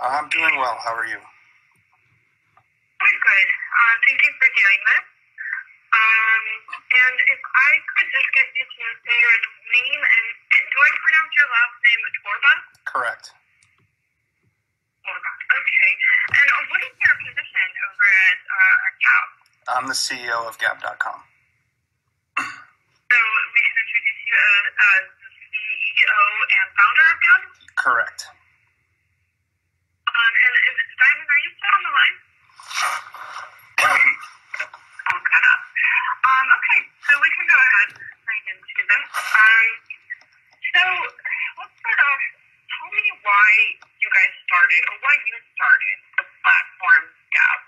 I'm doing well. How are you? I'm good. Thank you for doing this. And if I could just get you to say your name, and do I pronounce your last name Torba? Correct. Torba. Okay. And what is your position over at GAB? I'm the CEO of GAB.com. So we can introduce you as the CEO and founder of GAB? Correct. And Diamond, are you still on the line? Okay, so we can go ahead right into this. So let's start off. Tell me why you guys started, or why you started the platform GAB.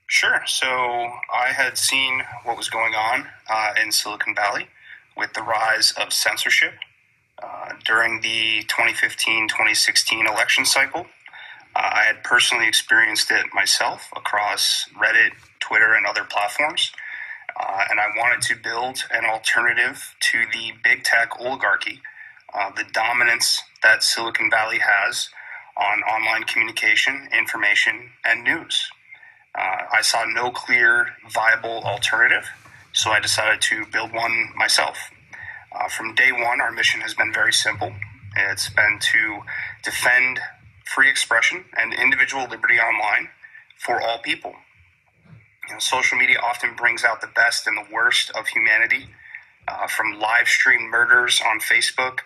Sure. So I had seen what was going on in Silicon Valley with the rise of censorship during the 2015-2016 election cycle. I had personally experienced it myself across Reddit, Twitter, and other platforms. And I wanted to build an alternative to the big tech oligarchy, the dominance that Silicon Valley has on online communication, information, and news. I saw no clear, viable alternative, so I decided to build one myself. From day one, our mission has been very simple. It's been to defend free expression and individual liberty online for all people. Social media often brings out the best and the worst of humanity, from live stream murders on Facebook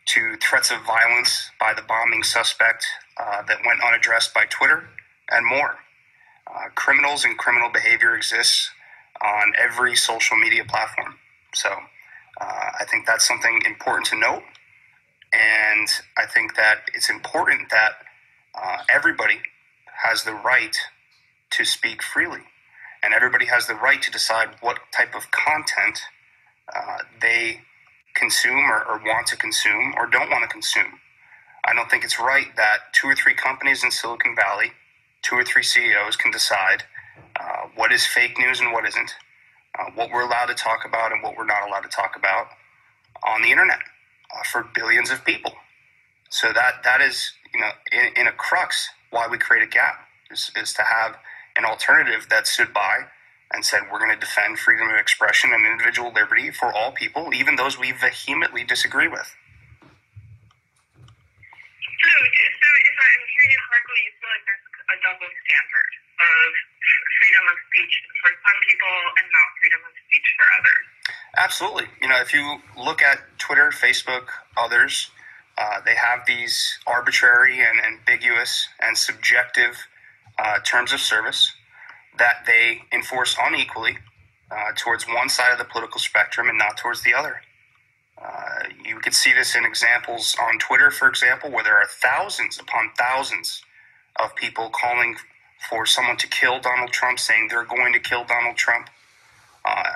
to threats of violence by the bombing suspect that went unaddressed by Twitter, and more. Criminals and criminal behavior exists on every social media platform. So I think that's something important to note. And I think that it's important that everybody has the right to speak freely. And everybody has the right to decide what type of content they consume or want to consume or don't want to consume. I don't think it's right that 2 or 3 companies in Silicon Valley, 2 or 3 CEOs can decide what is fake news and what isn't, what we're allowed to talk about and what we're not allowed to talk about on the internet for billions of people. So that is, in a crux, why we created GAB, is to have an alternative that stood by and said, we're going to defend freedom of expression and individual liberty for all people, even those we vehemently disagree with. So if I'm hearing you correctly, you feel like there's a double standard of freedom of speech for some people and not freedom of speech for others. Absolutely. If you look at Twitter, Facebook, others, they have these arbitrary and ambiguous and subjective terms of service that they enforce unequally towards one side of the political spectrum and not towards the other. You could see this in examples on Twitter, for example, where there are thousands upon thousands of people calling for someone to kill Donald Trump, saying they're going to kill Donald Trump,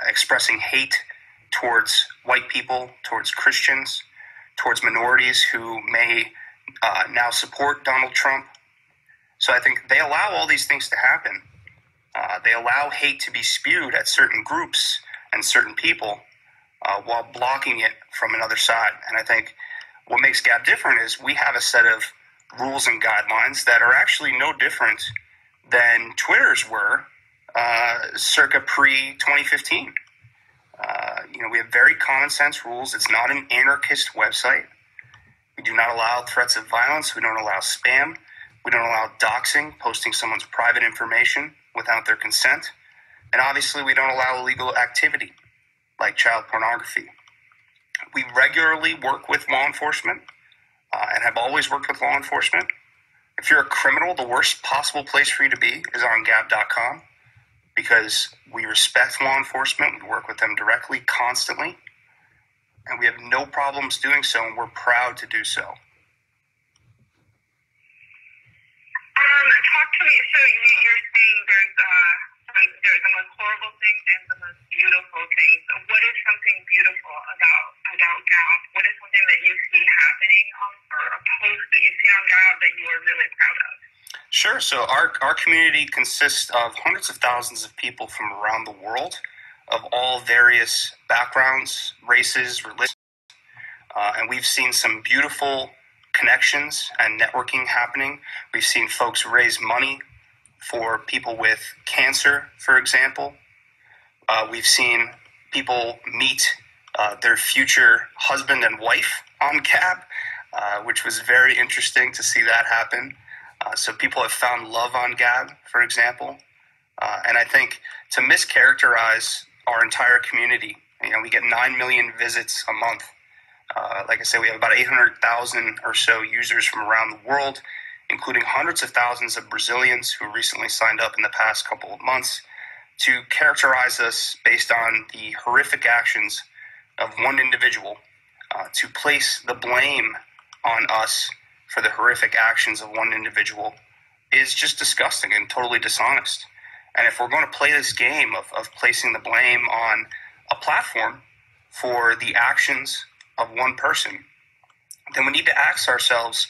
expressing hate towards white people, towards Christians, towards minorities who may now support Donald Trump. So I think they allow all these things to happen. They allow hate to be spewed at certain groups and certain people while blocking it from another side. And I think what makes GAB different is we have a set of rules and guidelines that are actually no different than Twitter's were circa pre-2015. We have very common sense rules. It's not an anarchist website. We do not allow threats of violence. We don't allow spam. We don't allow doxing, posting someone's private information without their consent. And obviously, we don't allow illegal activity like child pornography. We regularly work with law enforcement and have always worked with law enforcement. If you're a criminal, the worst possible place for you to be is on GAB.com, because we respect law enforcement. We work with them directly, constantly, and we have no problems doing so, and we're proud to do so. Talk to me. So you're saying there's the most horrible things and the most beautiful things. What is something beautiful about GAB? What is something that you see happening or a post that you see on GAB that you are really proud of? Sure. So our community consists of hundreds of thousands of people from around the world, of all various backgrounds, races, religions, and we've seen some beautiful connections and networking happening. We've seen folks raise money for people with cancer, for example. We've seen people meet their future husband and wife on GAB, which was very interesting to see that happen. So people have found love on GAB, for example. And I think to mischaracterize our entire community, we get 9 million visits a month. Like I said, we have about 800,000 or so users from around the world, including hundreds of thousands of Brazilians who recently signed up in the past couple of months. To characterize us based on the horrific actions of one individual, to place the blame on us for the horrific actions of one individual is just disgusting and totally dishonest. And if we're going to play this game of placing the blame on a platform for the actions of one person, then we need to ask ourselves,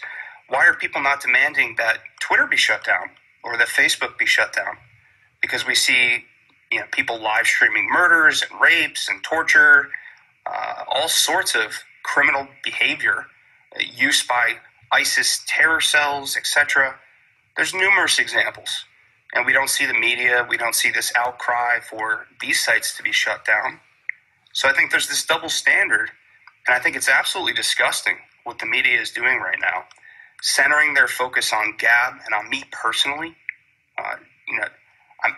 why are people not demanding that Twitter be shut down or that Facebook be shut down? Because we see people live streaming murders and rapes and torture, all sorts of criminal behavior, use by ISIS terror cells, etc. There's numerous examples. And we don't see the media, we don't see this outcry for these sites to be shut down. So I think there's this double standard, and I think it's absolutely disgusting what the media is doing right now, centering their focus on GAB and on me personally.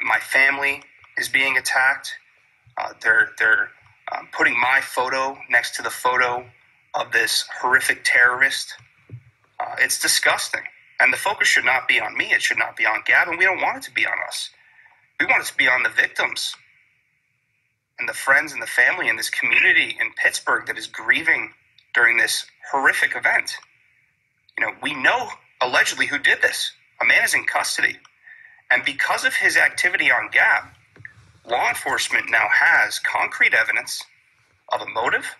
My family is being attacked. They're putting my photo next to the photo of this horrific terrorist. It's disgusting. And the focus should not be on me. It should not be on GAB, and we don't want it to be on us. We want it to be on the victims and the friends and the family in this community in Pittsburgh that is grieving during this horrific event. We know allegedly who did this. A man is in custody. And because of his activity on GAB, law enforcement now has concrete evidence of a motive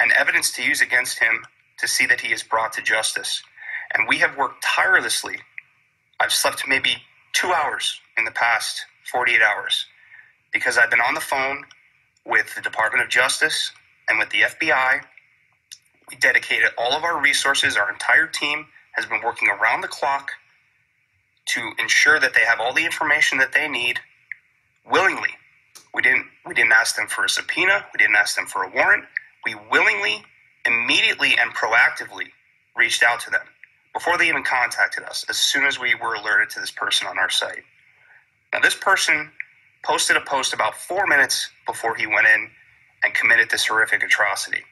and evidence to use against him to see that he is brought to justice. And we have worked tirelessly. I've slept maybe 2 hours in the past 48 hours because I've been on the phone with the Department of Justice and with the FBI. We dedicated all of our resources. Our entire team has been working around the clock to ensure that they have all the information that they need willingly. We didn't ask them for a subpoena. We didn't ask them for a warrant. We willingly, immediately, and proactively reached out to them before they even contacted us, as soon as we were alerted to this person on our site. Now, this person posted a post about 4 minutes before he went in and committed this horrific atrocity.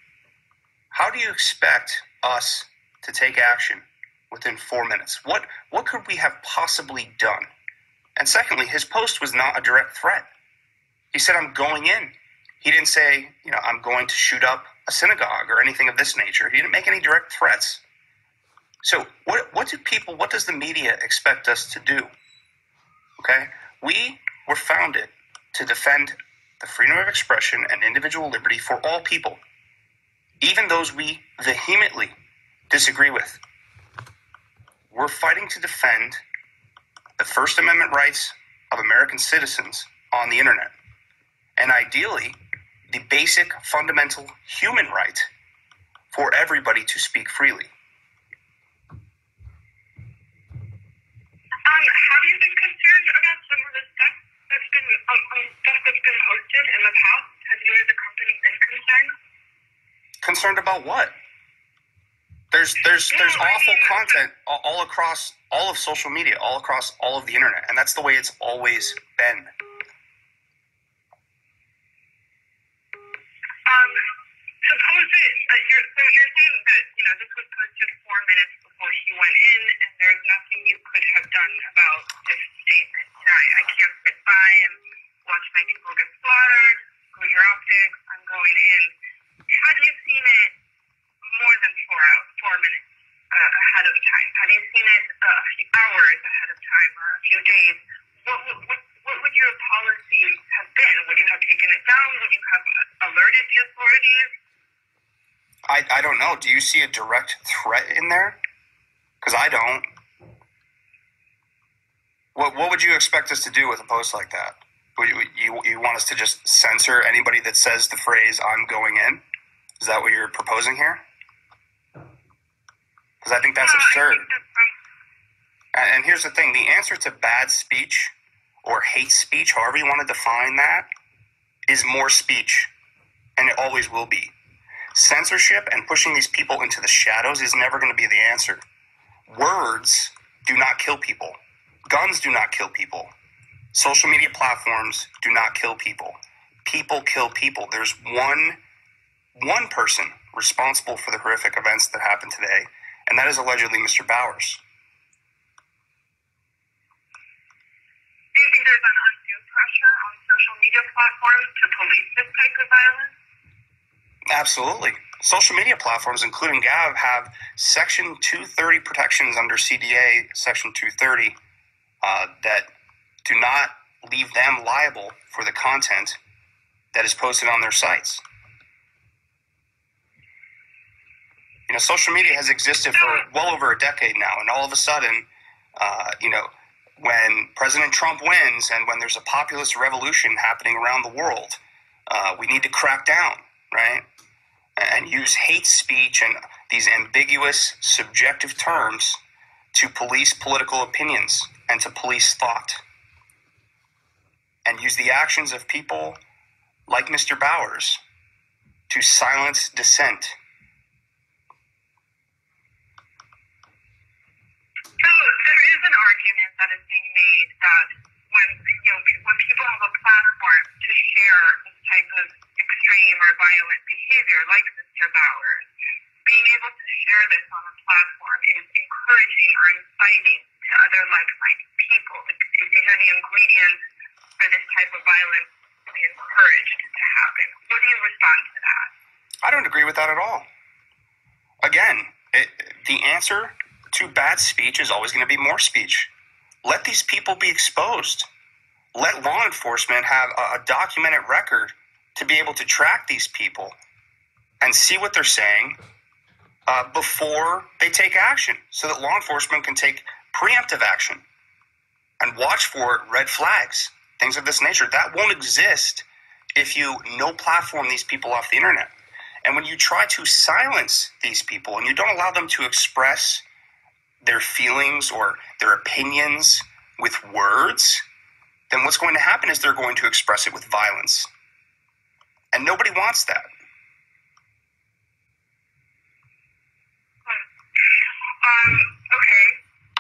How do you expect us to take action within 4 minutes? What could we have possibly done? And secondly, his post was not a direct threat. He said, I'm going in. He didn't say, I'm going to shoot up a synagogue or anything of this nature. He didn't make any direct threats. So what does the media expect us to do? Okay? We were founded to defend the freedom of expression and individual liberty for all people, even those we vehemently disagree with. We're fighting to defend the First Amendment rights of American citizens on the internet, and ideally, the basic fundamental human right for everybody to speak freely. Have you been concerned about some of the stuff that's been posted in the past? Have you as a company been concerned? Concerned about what? There's awful content all across all of social media, all across all of the internet, and that's the way it's always been. Suppose that you're saying that this was posted 4 minutes before he went in, and there's nothing you could have done about this statement. I can't sit by and watch my people get slaughtered. Screw your optics. I'm going in. Had you seen it more than 4 minutes ahead of time? Had you seen it a few hours ahead of time or a few days? What would your policy have been? Would you have taken it down? Would you have alerted the authorities? I don't know. Do you see a direct threat in there? Because I don't. What would you expect us to do with a post like that? You want us to just censor anybody that says the phrase, I'm going in? Is that what you're proposing here? I think that's absurd. And here's the thing. The answer to bad speech or hate speech, however you want to define that, is more speech. And it always will be. Censorship and pushing these people into the shadows is never going to be the answer. Words do not kill people. Guns do not kill people. Social media platforms do not kill people. People kill people. There's one person responsible for the horrific events that happened today, and that is allegedly Mr. Bowers. Do you think there's an undue pressure on social media platforms to police this type of violence? Absolutely. Social media platforms, including GAB, have Section 230 protections under CDA Section 230 that do not leave them liable for the content that is posted on their sites. You know, social media has existed for well over a decade now, and all of a sudden, when President Trump wins and when there's a populist revolution happening around the world, we need to crack down, right? And use hate speech and these ambiguous, subjective terms to police political opinions and to police thought. And use the actions of people like Mr. Bowers to silence dissent. So there is an argument that is being made that when people have a platform to share this type of extreme or violent behavior, like Mr. Bowers, being able to share this on a platform is encouraging or inciting to other like-minded people. These are the ingredients for this type of violence to be encouraged to happen. What do you respond to that? I don't agree with that at all. Again, the answer to bad speech is always going to be more speech. Let these people be exposed. Let law enforcement have a documented record to be able to track these people and see what they're saying before they take action, so that law enforcement can take preemptive action and watch for red flags, things of this nature. That won't exist if you no platform these people off the internet. And when you try to silence these people and you don't allow them to express their feelings or their opinions with words, then what's going to happen is they're going to express it with violence. And nobody wants that. Okay,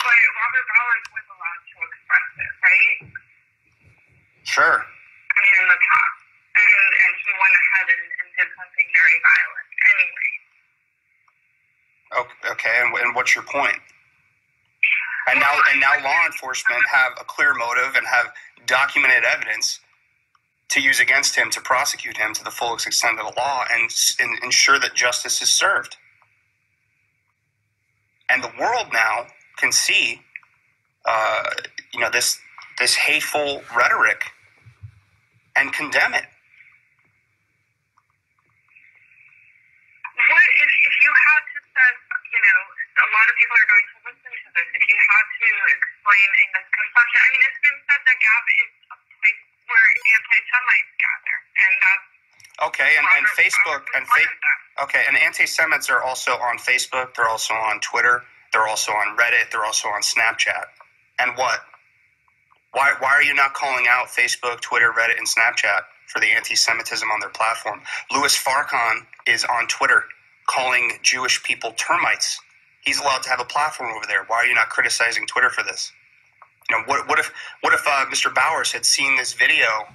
but Robert Bowers was allowed to express it, right? Sure. I mean, in the past. And he went ahead and did something very violent anyway. Okay, and what's your point? And now law enforcement have a clear motive and have documented evidence to use against him to prosecute him to the fullest extent of the law and ensure that justice is served. And the world now can see, this hateful rhetoric and condemn it. What if you had to say, a lot of people are going to listen to this, if you had to explain a misconception, I mean, it's been said that GAB is a place where anti-Semites gather, and that's okay, and Facebook, and anti-Semites are also on Facebook, they're also on Twitter, they're also on Reddit, they're also on Snapchat. And what? Why are you not calling out Facebook, Twitter, Reddit, and Snapchat for the anti-Semitism on their platform? Louis Farrakhan is on Twitter calling Jewish people termites. He's allowed to have a platform over there. Why are you not criticizing Twitter for this? What if Mr. Bowers had seen this video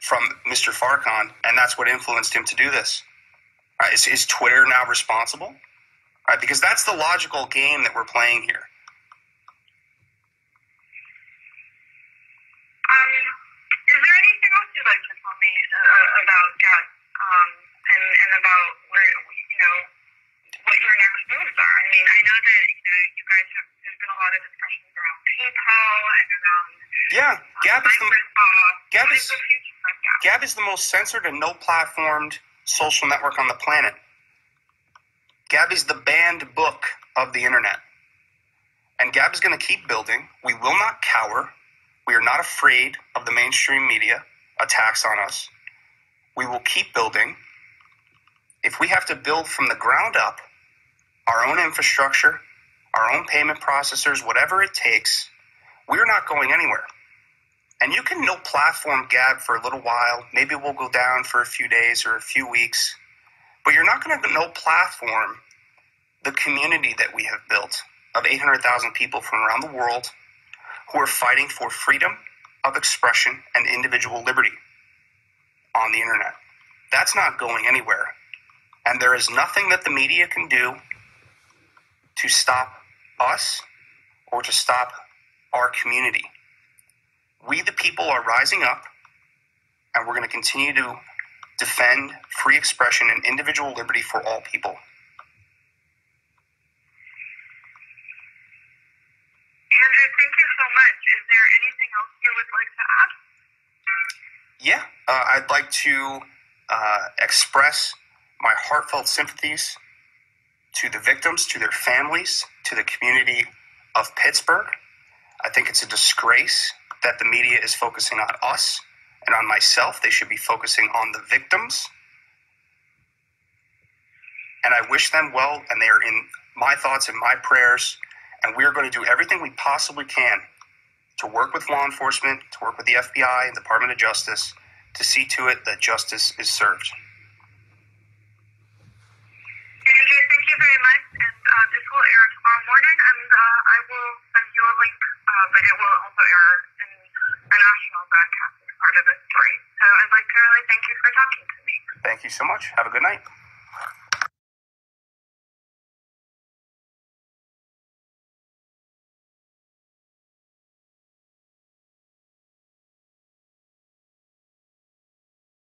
from Mr. Farrakhan, and that's what influenced him to do this? Right? Is Twitter now responsible? Right? Because that's the logical game that we're playing here. Is there anything else you'd like to tell me about GAB and about where what your next moves are? I mean, I know that you guys there's been a lot of discussions around PayPal and around GAB is the most censored and no-platformed social network on the planet. GAB is the banned book of the internet. And GAB is going to keep building. We will not cower. We are not afraid of the mainstream media attacks on us. We will keep building. If we have to build from the ground up our own infrastructure, our own payment processors, whatever it takes, we're not going anywhere. And you can no platform GAB for a little while. Maybe we'll go down for a few days or a few weeks. But you're not going to no platform the community that we have built of 800,000 people from around the world who are fighting for freedom of expression and individual liberty on the internet. That's not going anywhere. And there is nothing that the media can do to stop us or to stop our community. We, the people, are rising up, and we're going to continue to defend free expression and individual liberty for all people. Andrew, thank you so much. Is there anything else you would like to add? Yeah, I'd like to express my heartfelt sympathies to the victims, to their families, to the community of Pittsburgh. I think it's a disgrace that the media is focusing on us and on myself. They should be focusing on the victims. And I wish them well, and they are in my thoughts and my prayers. And we are going to do everything we possibly can to work with law enforcement, to work with the FBI and Department of Justice to see to it that justice is served. Andrew, thank you very much. And this will air tomorrow morning, and I will send you a link, but it will also air in a national broadcast as part of this story. So I'd like to really thank you for talking to me. Thank you so much. Have a good night.